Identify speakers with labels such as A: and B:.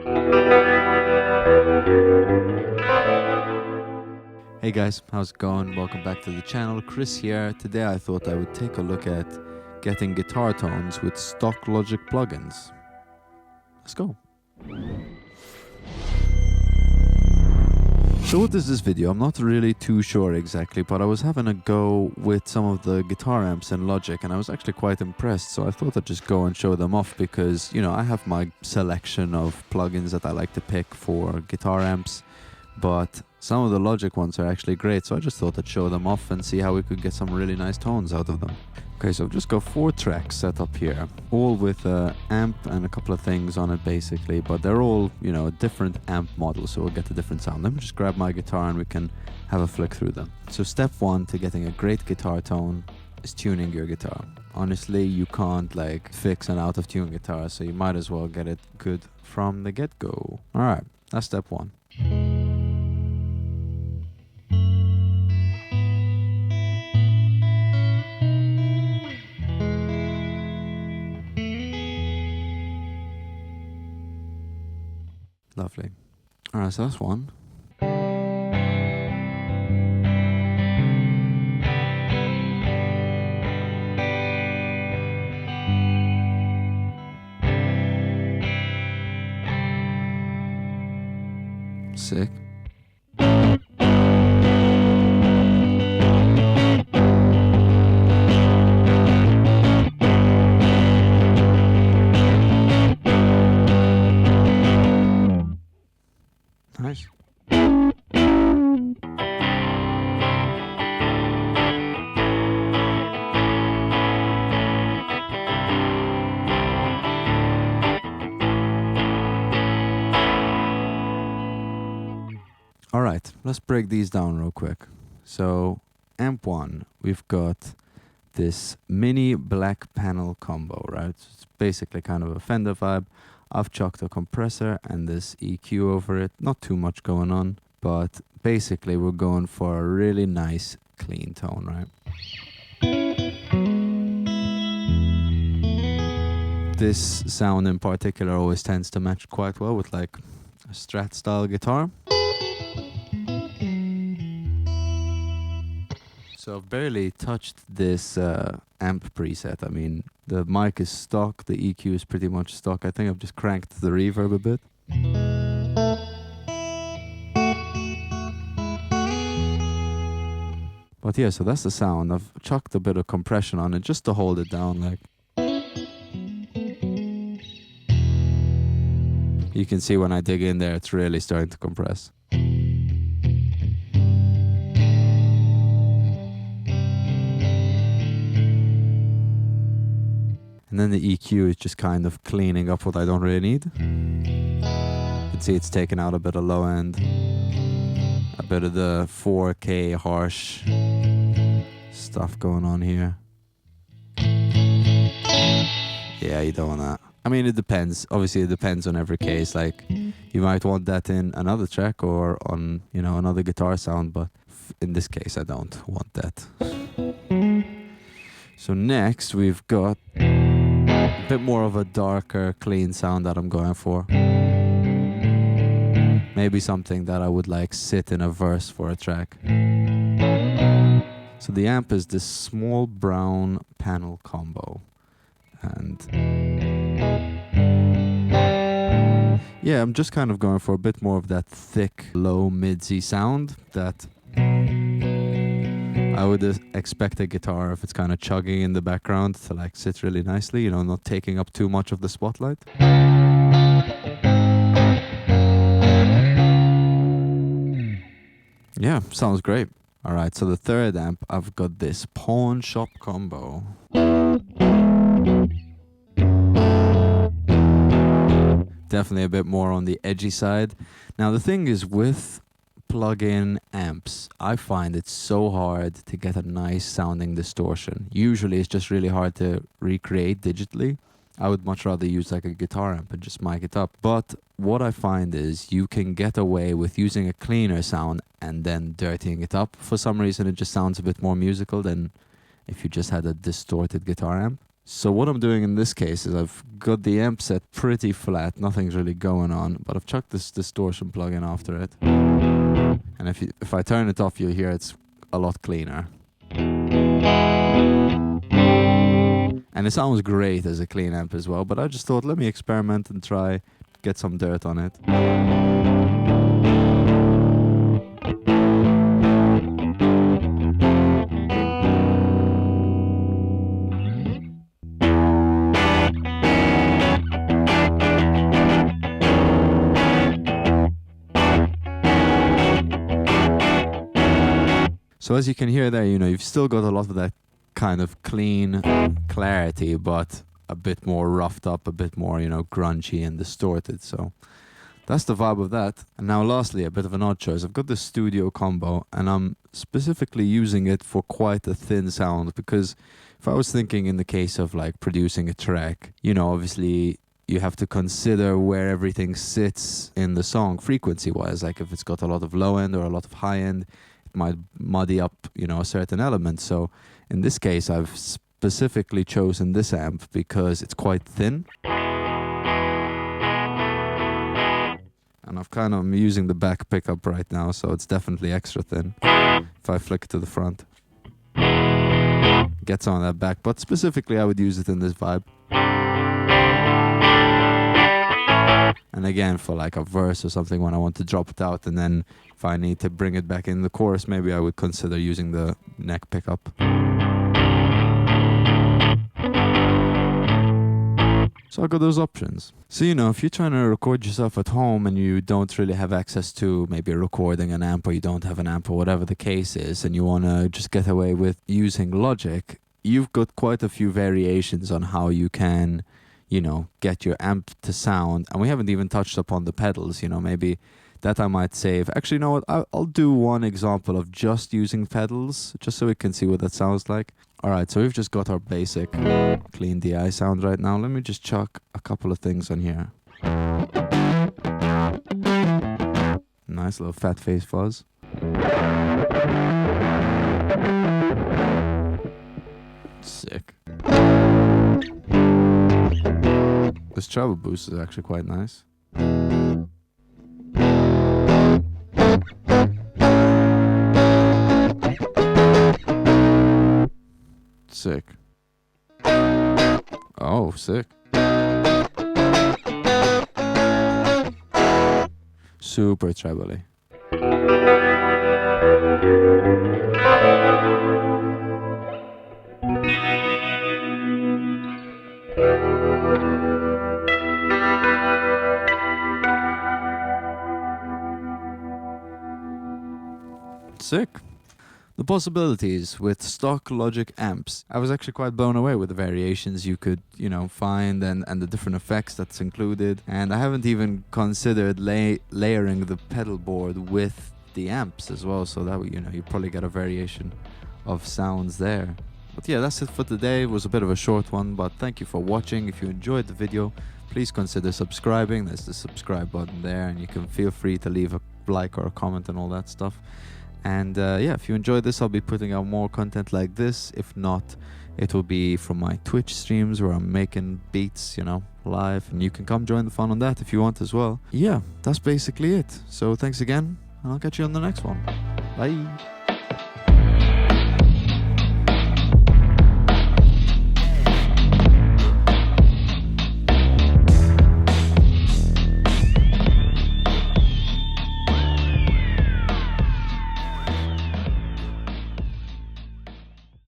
A: Hey guys, how's it going? Welcome back to the channel. Chris here. Today I thought I would take a look at getting guitar tones with stock Logic plugins. Let's go. So what is this video? I'm not really too sure exactly, but I was having a go with some of the guitar amps in Logic and I was actually quite impressed, so I thought I'd just go and show them off because, you know, I have my selection of plugins that I like to pick for guitar amps, but some of the Logic ones are actually great, so I just thought I'd show them off and see how we could get some really nice tones out of them. Okay, so I've just got 4 tracks set up here, all with an amp and a couple of things on it basically, but they're all, you know, a different amp model, so we'll get a different sound. Let me just grab my guitar and we can have a flick through them. So step 1 to getting a great guitar tone is tuning your guitar. Honestly, you can't like fix an out of tune guitar, so you might as well get it good from the get-go. Alright, that's step 1. Lovely. Alright, so that's 1. Sick. Nice. Alright, let's break these down real quick. So, amp 1, we've got this mini black panel combo, right? So it's basically kind of a Fender vibe. I've chucked a compressor and this EQ over it. Not too much going on, but basically we're going for a really nice clean tone, right? This sound in particular always tends to match quite well with like a Strat style guitar. So I've barely touched this amp preset. I mean, the mic is stock, the EQ is pretty much stock. I think I've just cranked the reverb a bit. But yeah, so that's the sound. I've chucked a bit of compression on it just to hold it down. Like, you can see when I dig in there, it's really starting to compress. And then the EQ is just kind of cleaning up what I don't really need. You can see it's taken out a bit of low end, a bit of the 4K harsh stuff going on here. Yeah, you don't want that. I mean, it depends. Obviously, it depends on every case. Like, you might want that in another track or on, you know, another guitar sound, but in this case, I don't want that. So next, we've got a bit more of a darker, clean sound that I'm going for. Maybe something that I would like sit in a verse for a track. So the amp is this small brown panel combo. And yeah, I'm just kind of going for a bit more of that thick, low, midsy sound that I would expect a guitar, if it's kind of chugging in the background, to like sit really nicely, you know, not taking up too much of the spotlight. Yeah, sounds great. Alright, so the third amp, I've got this pawn shop combo. Definitely a bit more on the edgy side. Now the thing is with plug-in amps, I find it's so hard to get a nice sounding distortion. Usually it's just really hard to recreate digitally. I would much rather use like a guitar amp and just mic it up. But what I find is you can get away with using a cleaner sound and then dirtying it up. For some reason it just sounds a bit more musical than if you just had a distorted guitar amp. So what I'm doing in this case is I've got the amp set pretty flat, nothing's really going on, but I've chucked this distortion plugin after it. And if I turn it off, you'll hear it's a lot cleaner. And it sounds great as a clean amp as well, but I just thought, let me experiment and try get some dirt on it. So as you can hear there, you know, you've still got a lot of that kind of clean clarity, but a bit more roughed up, a bit more, you know, grungy and distorted. So that's the vibe of that. And now lastly, a bit of an odd choice. I've got the studio combo and I'm specifically using it for quite a thin sound, because if I was thinking in the case of like producing a track, you know, obviously you have to consider where everything sits in the song frequency wise. Like if it's got a lot of low end or a lot of high end, might muddy up, you know, a certain element. So in this case, I've specifically chosen this amp because it's quite thin. And I'm using the back pickup right now, so it's definitely extra thin. If I flick it to the front, gets on that back, but specifically I would use it in this vibe. And again, for like a verse or something when I want to drop it out, and then if I need to bring it back in the chorus, maybe I would consider using the neck pickup. So I got those options. So, you know, if you're trying to record yourself at home and you don't really have access to maybe recording an amp, or you don't have an amp, or whatever the case is, and you want to just get away with using Logic, you've got quite a few variations on how you can, you know, get your amp to sound. And we haven't even touched upon the pedals, you know, maybe that I might save. Actually, you know what, I'll do one example of just using pedals, just so we can see what that sounds like. Alright, so we've just got our basic clean DI sound right now. Let me just chuck a couple of things on here. Nice little fat face fuzz. Sick. This treble boost is actually quite nice. Sick. Oh, sick. Super trebly. Sick. The possibilities with stock Logic amps. I was actually quite blown away with the variations you could, you know, find and the different effects that's included. And I haven't even considered layering the pedal board with the amps as well, so that, you know, you probably get a variation of sounds there. But yeah, that's it for today. It was a bit of a short one, but thank you for watching. If you enjoyed the video, please consider subscribing. There's the subscribe button there, and you can feel free to leave a like or a comment and all that stuff. And yeah, if you enjoyed this, I'll be putting out more content like this. If not, it will be from my Twitch streams where I'm making beats, you know, live. And you can come join the fun on that if you want as well. Yeah, that's basically it. So thanks again, and I'll catch you on the next one. Bye.